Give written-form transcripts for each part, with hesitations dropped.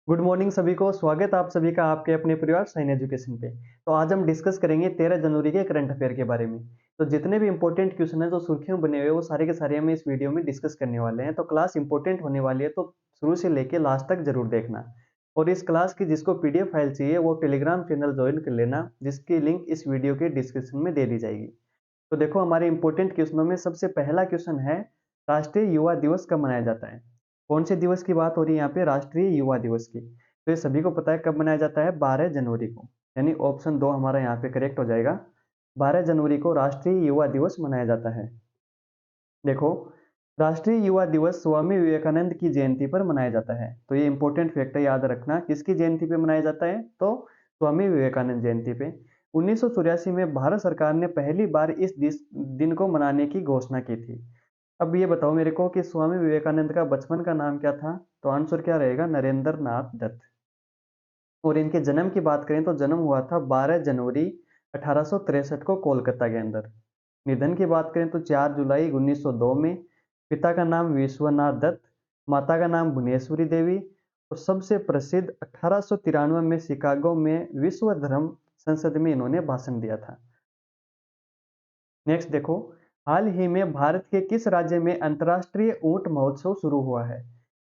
Good morning सभी को। स्वागत है आप सभी का आपके अपने परिवार साइन एजुकेशन पे। तो आज हम डिस्कस करेंगे 13 जनवरी के करंट अफेयर के बारे में। तो जितने भी इंपॉर्टेंट क्वेश्चन है जो सुर्खियों बने हुए हैं वो सारे के सारे हम इस वीडियो में डिस्कस करने वाले हैं। तो क्लास इंपॉर्टेंट होने वाली है तो शुरू से लेके लास्ट तक जरूर देखना। और इस क्लास की जिसको पीडीएफ फाइल चाहिए वो टेलीग्राम चैनल ज्वाइन कर लेना, जिसकी लिंक इस वीडियो के डिस्क्रिप्शन में दे दी जाएगी। तो देखो हमारे इंपॉर्टेंट क्वेश्चनों में सबसे पहला क्वेश्चन है, राष्ट्रीय युवा दिवस कब मनाया जाता है। कौन से दिवस की बात हो रही है यहाँ पे? राष्ट्रीय युवा दिवस की। तो ये सभी को पता है कब मनाया जाता है, 12 जनवरी को। यानी ऑप्शन 2 हमारा यहाँ पे करेक्ट हो जाएगा। 12 जनवरी को राष्ट्रीय युवा दिवस मनाया जाता है। देखो, राष्ट्रीय युवा दिवस स्वामी विवेकानंद की जयंती पर मनाया जाता है। तो ये इंपॉर्टेंट फैक्ट है, याद रखना। किसकी जयंती पे मनाया जाता है? तो स्वामी विवेकानंद जयंती पे। 1984 में भारत सरकार ने पहली बार इस दिन को मनाने की घोषणा की थी। अब ये बताओ मेरे को कि स्वामी विवेकानंद का बचपन का नाम क्या था? तो आंसर क्या रहेगा? नरेंद्र नाथ दत्त। और इनके जन्म की बात करें तो जन्म हुआ था 12 जनवरी 1863 को कोलकाता के अंदर। निधन की बात करें तो 4 जुलाई 1902 में। पिता का नाम विश्वनाथ दत्त, माता का नाम भुवनेश्वरी देवी। और सबसे प्रसिद्ध 1893 में शिकागो में विश्व धर्म संसद में इन्होंने भाषण दिया था। नेक्स्ट देखो, हाल ही में भारत के किस राज्य में अंतर्राष्ट्रीय ऊंट महोत्सव शुरू हुआ है?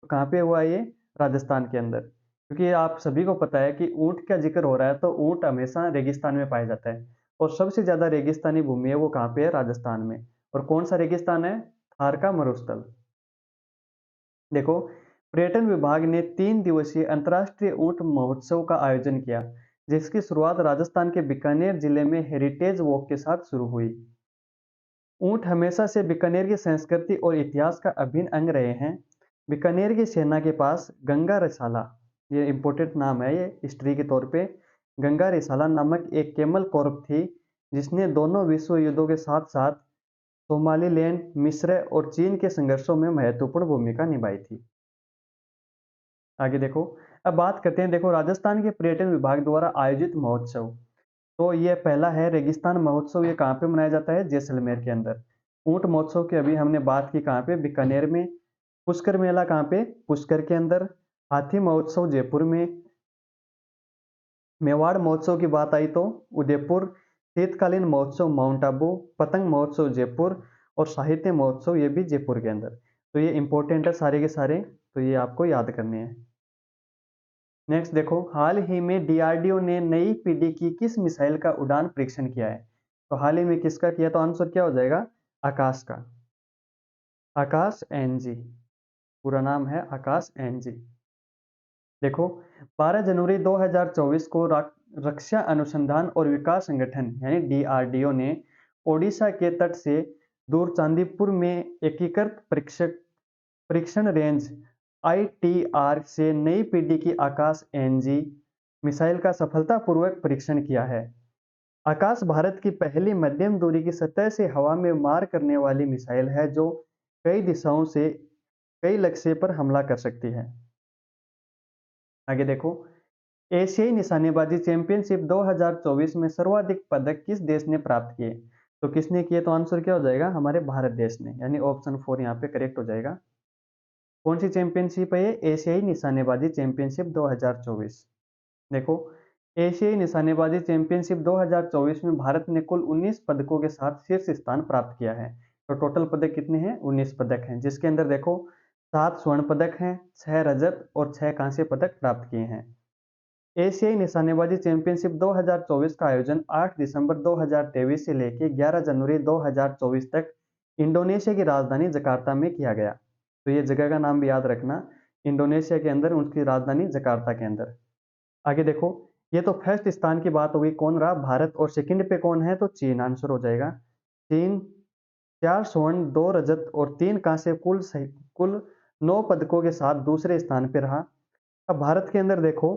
तो कहाँ पे हुआ ये? राजस्थान के अंदर। क्योंकि आप सभी को पता है कि ऊंट का जिक्र हो रहा है तो ऊंट हमेशा रेगिस्तान में पाया जाता है। और सबसे ज्यादा रेगिस्तानी भूमि है वो कहाँ पे है? राजस्थान में। और कौन सा रेगिस्तान है? थार का मरुस्थल। देखो, पर्यटन विभाग ने 3 दिवसीय अंतर्राष्ट्रीय ऊंट महोत्सव का आयोजन किया, जिसकी शुरुआत राजस्थान के बीकानेर जिले में हेरिटेज वॉक के साथ शुरू हुई। ऊंट हमेशा से बीकानेर की संस्कृति और इतिहास का अभिन्न अंग रहे हैं। बीकानेर की सेना के पास गंगा रिसाला, ये इंपॉर्टेंट नाम है ये हिस्ट्री के तौर पे, गंगा रिसाला नामक एक केमल कॉर्प थी, जिसने दोनों विश्व युद्धों के साथ साथ सोमालीलैंड, मिस्र और चीन के संघर्षों में महत्वपूर्ण भूमिका निभाई थी। आगे देखो, अब बात करते हैं। देखो, राजस्थान के पर्यटन विभाग द्वारा आयोजित महोत्सव, तो ये पहला है रेगिस्तान महोत्सव। ये कहाँ पे मनाया जाता है? जैसलमेर के अंदर। ऊंट महोत्सव की अभी हमने बात की, कहाँ पे? बीकानेर में। पुष्कर मेला कहाँ पे? पुष्कर के अंदर। हाथी महोत्सव जयपुर में। मेवाड़ महोत्सव की बात आई तो उदयपुर। शीतकालीन महोत्सव माउंट आबू। पतंग महोत्सव जयपुर। और साहित्य महोत्सव ये भी जयपुर के अंदर। तो ये इंपॉर्टेंट है सारे के सारे, तो ये आपको याद करने हैं। नेक्स्ट देखो, हाल ही में डीआरडीओ ने नई पीढ़ी की किस मिसाइल का उड़ान परीक्षण किया है? तो हाल ही में किसका किया? तो आंसर क्या हो जाएगा? आकाश का। आकाश एनजी, पूरा नाम है आकाश एनजी। देखो, 12 जनवरी 2024 को रक्षा अनुसंधान और विकास संगठन यानी डीआरडीओ ने ओडिशा के तट से दूर चांदीपुर में एकीकृत परीक्षण रेंज आईटीआर से नई पीढ़ी की आकाश एनजी मिसाइल का सफलतापूर्वक परीक्षण किया है। आकाश भारत की पहली मध्यम दूरी की सतह से हवा में मार करने वाली मिसाइल है जो कई दिशाओं से कई लक्ष्य पर हमला कर सकती है। आगे देखो, एशियाई निशानेबाजी चैंपियनशिप 2024 में सर्वाधिक पदक किस देश ने प्राप्त किए? तो किसने किए? तो आंसर क्या हो जाएगा? हमारे भारत देश ने, यानी ऑप्शन 4 यहाँ पे करेक्ट हो जाएगा। कौन सी चैंपियनशिप है ये? एशियाई निशानेबाजी चैंपियनशिप 2024। देखो, एशियाई निशानेबाजी चैंपियनशिप 2024 में भारत ने कुल 19 पदकों के साथ शीर्ष स्थान प्राप्त किया है। तो टोटल पदक कितने हैं? 19 पदक हैं, जिसके अंदर देखो 7 स्वर्ण पदक हैं, 6 रजत और 6 कांस्य पदक प्राप्त किए हैं। एशियाई निशानेबाजी चैंपियनशिप 2024 का आयोजन 8 दिसंबर 2023 से लेकर 11 जनवरी 2024 तक इंडोनेशिया की राजधानी जकार्ता में किया गया। तो ये जगह का नाम भी याद रखना, इंडोनेशिया के अंदर, उसकी राजधानी जकार्ता के अंदर। आगे देखो, ये तो फर्स्ट स्थान की बात हो गई, कौन रहा? भारत। और सेकंड पे कौन है? तो चीन आंसर हो जाएगा। चीन 4 स्वर्ण, 2 रजत और 3 कांस्य, कुल 9 पदकों के साथ दूसरे स्थान पे रहा। अब भारत के अंदर देखो,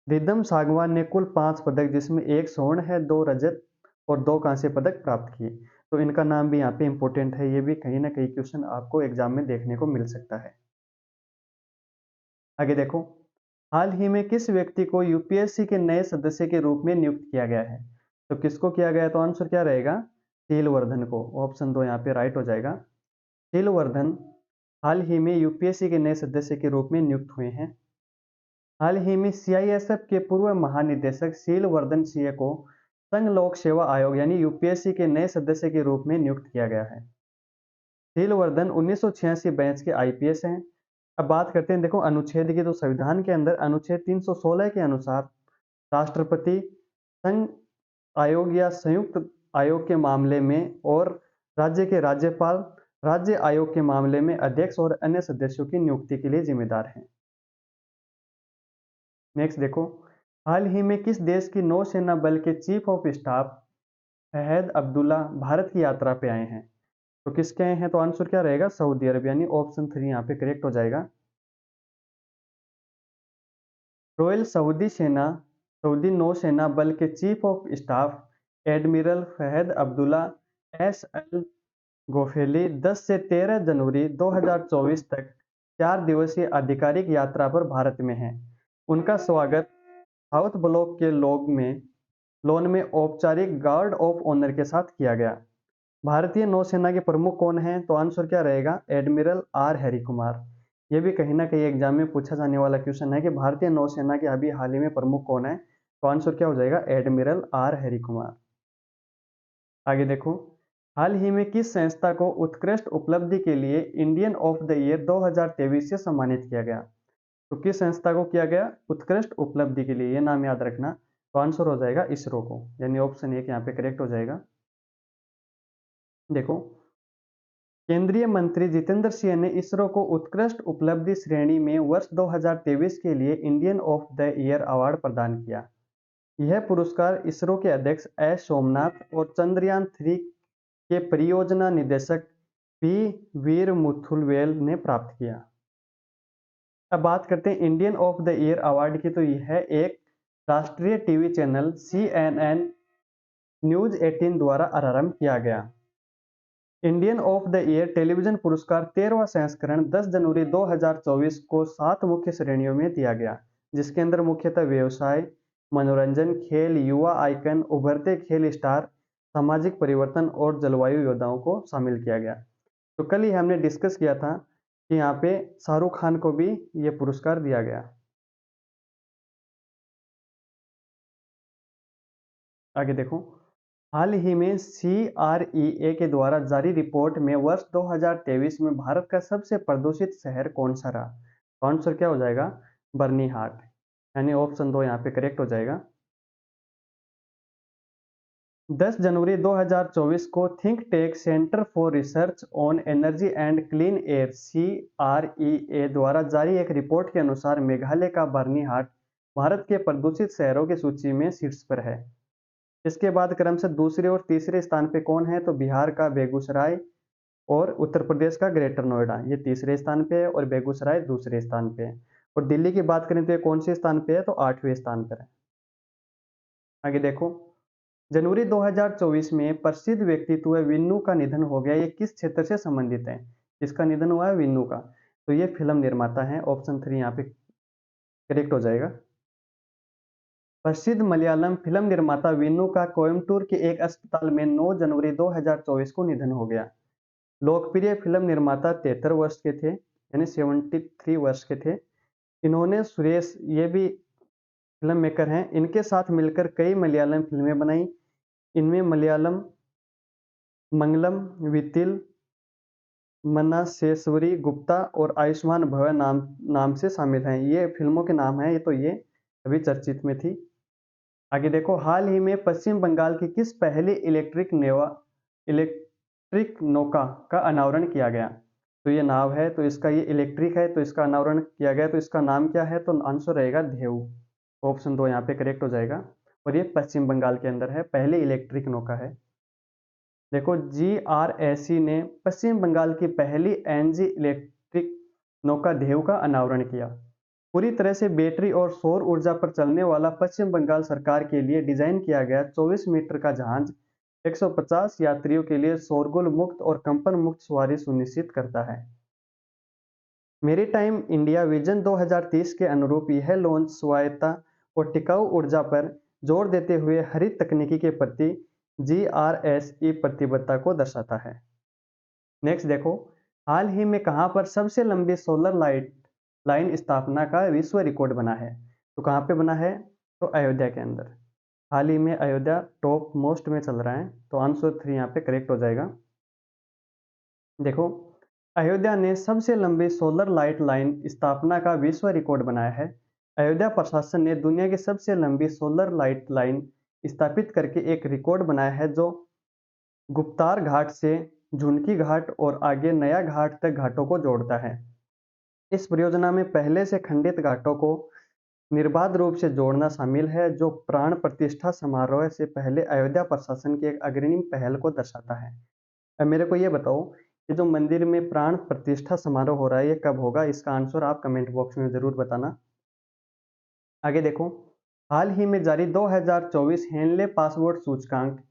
रिदम सागवान ने कुल 5 पदक, जिसमें 1 स्वर्ण है, 2 रजत और 2 कांस्य पदक प्राप्त किए। तो इनका नाम भी यहाँ पे इंपॉर्टेंट है, ये भी कहीं ना कहीं क्वेश्चन आपको एग्जाम में देखने को मिल सकता है। आगे देखो, हाल ही में किस व्यक्ति को यूपीएससी के नए सदस्य के रूप में नियुक्त किया गया है? तो किसको किया गया है? तो आंसर क्या रहेगा? शीलवर्धन को। ऑप्शन 2 यहाँ पे राइट हो जाएगा। शीलवर्धन हाल ही में यूपीएससी के नए सदस्य के रूप में नियुक्त हुए हैं। हाल ही में सीआईएसएफ के पूर्व महानिदेशक शीलवर्धन सिंह को संघ लोक सेवा आयोग यानी यूपीएससी के नए सदस्य के रूप में नियुक्त किया गया है। शीलवर्धन 1986 बैच के आईपीएस हैं। अब बात करते हैं, देखो अनुच्छेद की, तो संविधान के अंदर अनुच्छेद 316 के अनुसार राष्ट्रपति संघ आयोग या संयुक्त आयोग के मामले में और राज्य के राज्यपाल राज्य आयोग के मामले में अध्यक्ष और अन्य सदस्यों की नियुक्ति के लिए जिम्मेदार हैं। नेक्स्ट देखो, हाल ही में किस देश की नौसेना बल के chief of staff Fahad Abdullah Bharat की यात्रा पे आए हैं? तो किसके आए हैं? तो आंसर क्या रहेगा? सऊदी अरब, यानी ऑप्शन 3 यहाँ पे करेक्ट हो जाएगा। रॉयल सऊदी नौसेना बल के chief of staff admiral Fahd Abdullah SL. Ghofaily 10 से 13 जनवरी 2024 तक 4 दिवसीय आधिकारिक यात्रा पर भारत में हैं। उनका स्वागत साउथ ब्लॉक के लॉन में औपचारिक गार्ड ऑफ ऑनर के साथ किया गया। भारतीय नौसेना के प्रमुख कौन हैं? तो आंसर क्या रहेगा? Admiral R Hari Kumar. ये भी कहीं ना कहीं एग्जाम में पूछा जाने वाला क्वेश्चन है कि भारतीय नौसेना के अभी हाल ही में प्रमुख कौन है? तो आंसर क्या हो जाएगा? Admiral R Hari Kumar. आगे देखो, हाल ही में किस संस्था को उत्कृष्ट उपलब्धि के लिए इंडियन ऑफ द ईयर 2023 से सम्मानित किया गया? तो किस संस्था को किया गया उत्कृष्ट उपलब्धि के लिए? ये नाम याद रखना। तो आंसर हो जाएगा इसरो को, यानी ऑप्शन 1 यहाँ पे करेक्ट हो जाएगा। देखो, केंद्रीय मंत्री जितेंद्र सिंह ने इसरो को उत्कृष्ट उपलब्धि श्रेणी में वर्ष 2023 के लिए Indian of the year award प्रदान किया। यह पुरस्कार इसरो के अध्यक्ष एस सोमनाथ और चंद्रयान 3 के परियोजना निदेशक पी वीर मुथुलवेल ने प्राप्त किया। अब बात करते हैं Indian of the year award की, तो यह एक राष्ट्रीय टीवी चैनल CNN न्यूज 18 द्वारा आरंभ किया गया। Indian of the year television पुरस्कार 13वां संस्करण 10 जनवरी 2024 को 7 मुख्य श्रेणियों में दिया गया, जिसके अंदर मुख्यतः व्यवसाय, मनोरंजन, खेल, युवा आइकन, उभरते खेल स्टार, सामाजिक परिवर्तन और जलवायु योद्धाओं को शामिल किया गया। तो कल ही हमने डिस्कस किया था कि यहाँ पे शाहरुख खान को भी ये पुरस्कार दिया गया। आगे देखो, हाल ही में CREA के द्वारा जारी रिपोर्ट में वर्ष 2023 में भारत का सबसे प्रदूषित शहर कौन सा रहा? तो आंसर क्या हो जाएगा? बर्नीहाट, यानी ऑप्शन 2 यहाँ पे करेक्ट हो जाएगा। 10 जनवरी 2024 को think tank centre for research on energy and clean air CREA द्वारा जारी एक रिपोर्ट के अनुसार मेघालय का बर्नीहाट भारत के प्रदूषित शहरों की सूची में शीर्ष पर है। इसके बाद क्रम से दूसरे और तीसरे स्थान पे कौन है? तो बिहार का बेगूसराय और उत्तर प्रदेश का ग्रेटर नोएडा, ये तीसरे स्थान पे है और बेगूसराय दूसरे स्थान पे है। और दिल्ली की बात करें तो ये कौन से स्थान पे है? तो 8वें स्थान पर है। आगे देखो, जनवरी 2024 में प्रसिद्ध व्यक्तित्व विन्नू का निधन हो गया। ये किस क्षेत्र से संबंधित है? इसका निधन हुआ है विन्नू का, तो ये फिल्म निर्माता है। ऑप्शन 3 यहाँ पे करेक्ट हो जाएगा। प्रसिद्ध मलयालम फिल्म निर्माता विन्नू का कोयम्बटूर के एक अस्पताल में 9 जनवरी 2024 को निधन हो गया। लोकप्रिय फिल्म निर्माता 73 वर्ष के थे, यानी 73 वर्ष के थे। इन्होंने सुरेश, ये भी फिल्म मेकर हैं, इनके साथ मिलकर कई मलयालम फिल्में बनाई। इनमें मलयालम मंगलम वितिल, मन्नासेश्वरी गुप्ता और आयुष्मान भव नाम से शामिल हैं। ये फिल्मों के नाम हैं, ये तो ये अभी चर्चित में थी। आगे देखो, हाल ही में पश्चिम बंगाल की किस पहली इलेक्ट्रिक नौका का अनावरण किया गया? तो ये नाव है, तो इसका ये इलेक्ट्रिक है, तो इसका अनावरण किया गया, तो इसका नाम क्या है? तो आंसर रहेगा धेउ। ऑप्शन 2 यहाँ पे करेक्ट हो जाएगा। और ये पश्चिम बंगाल के अंदर है, पहली इलेक्ट्रिक नौका है। देखो, GRAC ने पश्चिम बंगाल की पहली एनजी इलेक्ट्रिक नौका धेउ का अनावरण किया। पूरी तरह से बैटरी और सौर ऊर्जा पर चलने वाला पश्चिम बंगाल सरकार के लिए डिजाइन किया गया 24 मीटर का जहाज 150 यात्रियों के लिए शोरगुल मुक्त और कंपन मुक्त सवारी सुनिश्चित करता है। मेरीटाइम इंडिया विजन 2030 के अनुरूप यह लॉन्च स्वायत्ता और टिकाऊ ऊर्जा पर जोर देते हुए हरित तकनीकी के प्रति GRSE प्रतिबद्धता को दर्शाता है। नेक्स्ट देखो, हाल ही में कहां पर सबसे लंबी सोलर लाइन स्थापना का विश्व रिकॉर्ड बना है? तो कहाँ पे बना है? तो अयोध्या के अंदर। हाल ही में अयोध्या टॉप मोस्ट में चल रहा है, तो आंसर 3 यहाँ पे करेक्ट हो जाएगा। देखो, अयोध्या ने सबसे लंबी सोलर लाइट लाइन स्थापना का विश्व रिकॉर्ड बनाया है। अयोध्या प्रशासन ने दुनिया की सबसे लंबी सोलर लाइट लाइन स्थापित करके एक रिकॉर्ड बनाया है, जो गुप्तार घाट से झुनकी घाट और आगे नया घाट तक घाटों को जोड़ता है। इस परियोजना में पहले से खंडित घाटों को निर्बाध रूप से जोड़ना शामिल है, जो प्राण प्रतिष्ठा समारोह से पहले अयोध्या प्रशासन की एक अग्रणी पहल को दर्शाता है। अब मेरे को ये बताओ कि जो मंदिर में प्राण प्रतिष्ठा समारोह हो रहा है, ये कब होगा? इसका आंसर आप कमेंट बॉक्स में जरूर बताना। आगे देखो, हाल ही में जारी 2024 हेनले पासपोर्ट सूचकांक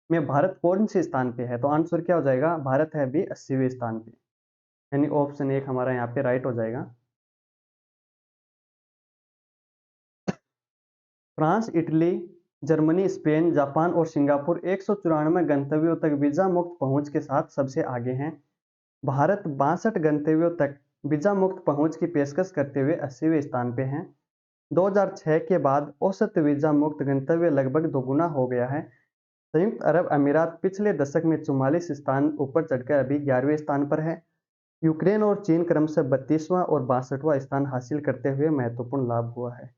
में भारत कौन से स्थान पे है? तो आंसर क्या हो जाएगा? भारत है अभी 80वें स्थान पे, यानी ऑप्शन 1 हमारा यहाँ पे राइट हो जाएगा। France, Italy, Germany, Spain, Japan और सिंगापुर 194 गंतव्यों तक वीजा मुक्त पहुंच के साथ सबसे आगे हैं। भारत 62 गंतव्यों तक वीजा मुक्त पहुंच की पेशकश करते हुए 80वें स्थान पे हैं। 2006 के बाद औसत वीजा मुक्त गंतव्य लगभग दोगुना हो गया है। संयुक्त अरब अमीरात पिछले दशक में 44 स्थान ऊपर चढ़कर अभी 11वें स्थान पर है। यूक्रेन और चीन क्रमशः 32वां और 62वां स्थान हासिल करते हुए महत्वपूर्ण लाभ हुआ है।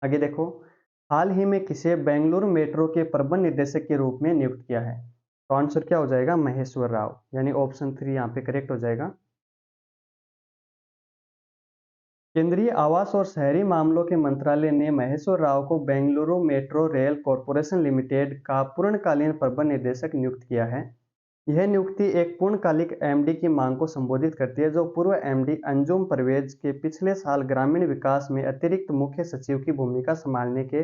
आगे देखो, हाल ही में किसे बेंगलुरु मेट्रो के प्रबंध निदेशक के रूप में नियुक्त किया है? तो आंसर क्या हो जाएगा? महेश्वर राव, यानी ऑप्शन 3 यहाँ पे करेक्ट हो जाएगा। केंद्रीय आवास और शहरी मामलों के मंत्रालय ने महेश्वर राव को Bengaluru metro rail corporation limited का पूर्णकालीन प्रबंध निदेशक नियुक्त किया है। यह नियुक्ति एक पूर्णकालिक एमडी की मांग को संबोधित करती है, जो पूर्व एमडी अंजुम परवेज के पिछले साल ग्रामीण विकास में अतिरिक्त मुख्य सचिव की भूमिका संभालने के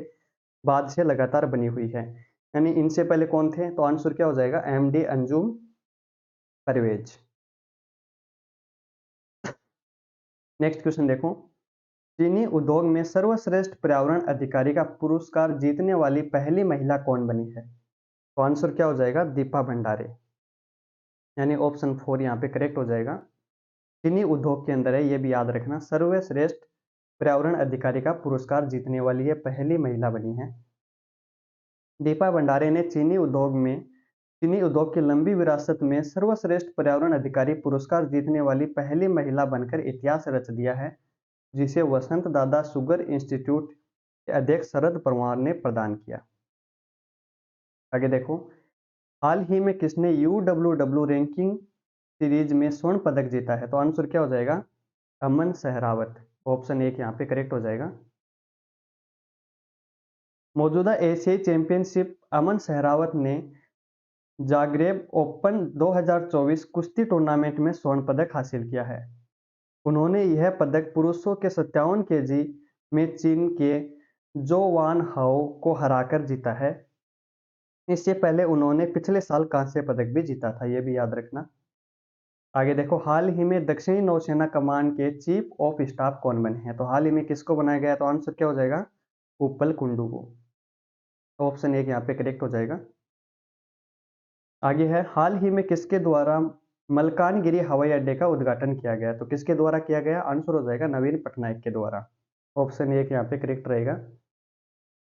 बाद से लगातार बनी हुई है। यानी इनसे पहले कौन थे? तो आंसर क्या हो जाएगा? MD Anjum Parvez. Next question देखो, चीनी उद्योग में सर्वश्रेष्ठ पर्यावरण अधिकारी का पुरस्कार जीतने वाली पहली महिला कौन बनी है? तो आंसर क्या हो जाएगा? दीपा भंडारे, यानी ऑप्शन 4 यहाँ पे करेक्ट हो जाएगा। चीनी उद्योग के अंदर है, ये भी याद रखना, सर्वश्रेष्ठ पर्यावरण अधिकारी का पुरस्कार जीतने वाली ये पहली महिला बनी है। दीपा भंडारे ने चीनी उद्योग की लंबी विरासत में सर्वश्रेष्ठ पर्यावरण अधिकारी पुरस्कार जीतने वाली पहली महिला बनकर इतिहास रच दिया है, जिसे वसंत दादा शुगर इंस्टीट्यूट के अध्यक्ष शरद पवार ने प्रदान किया। आगे देखो, हाल ही में किसने UWW रैंकिंग सीरीज में स्वर्ण पदक जीता है? तो आंसर क्या हो जाएगा? अमन सहरावत, ऑप्शन 1 यहाँ पे करेक्ट हो जाएगा। मौजूदा एशियाई चैंपियनशिप अमन सहरावत ने जाग्रेब ओपन 2024 कुश्ती टूर्नामेंट में स्वर्ण पदक हासिल किया है। उन्होंने यह पदक पुरुषों के 57 केजी में चीन के जो वान हाओ को हराकर जीता है। इससे पहले उन्होंने पिछले साल कांस्य पदक भी जीता था, यह भी याद रखना। आगे देखो, हाल ही में दक्षिणी नौसेना कमान के चीफ ऑफ स्टाफ कौन बने हैं? तो हाल ही में किसको बनाया गया? तो आंसर क्या हो जाएगा? उपल कुंडू को, ऑप्शन 1 यहाँ पे करेक्ट हो जाएगा। आगे है, हाल ही में किसके द्वारा मलकानगिरी हवाई अड्डे का उद्घाटन किया गया? तो किसके द्वारा किया गया? आंसर हो जाएगा नवीन पटनायक के द्वारा, ऑप्शन 1 यहाँ पे करेक्ट रहेगा।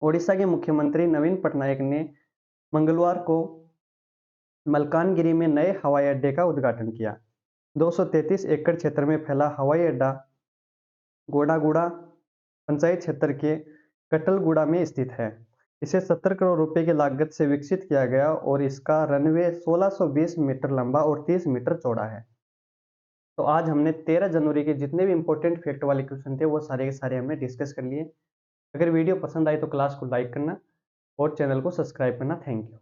ओडिशा के मुख्यमंत्री नवीन पटनायक ने मंगलवार को मलकानगिरी में नए हवाई अड्डे का उद्घाटन किया। 233 एकड़ क्षेत्र में फैला हवाई अड्डा गोडागुड़ा पंचायत क्षेत्र के कटलगुड़ा में स्थित है। इसे 70 करोड़ रुपए की लागत से विकसित किया गया और इसका रनवे 1620 मीटर लंबा और 30 मीटर चौड़ा है। तो आज हमने 13 जनवरी के जितने भी इंपॉर्टेंट फैक्ट वाले क्वेश्चन थे, वो सारे के सारे हमने डिस्कस कर लिए। अगर वीडियो पसंद आई तो क्लास को लाइक करना और चैनल को सब्सक्राइब करना। Thank you.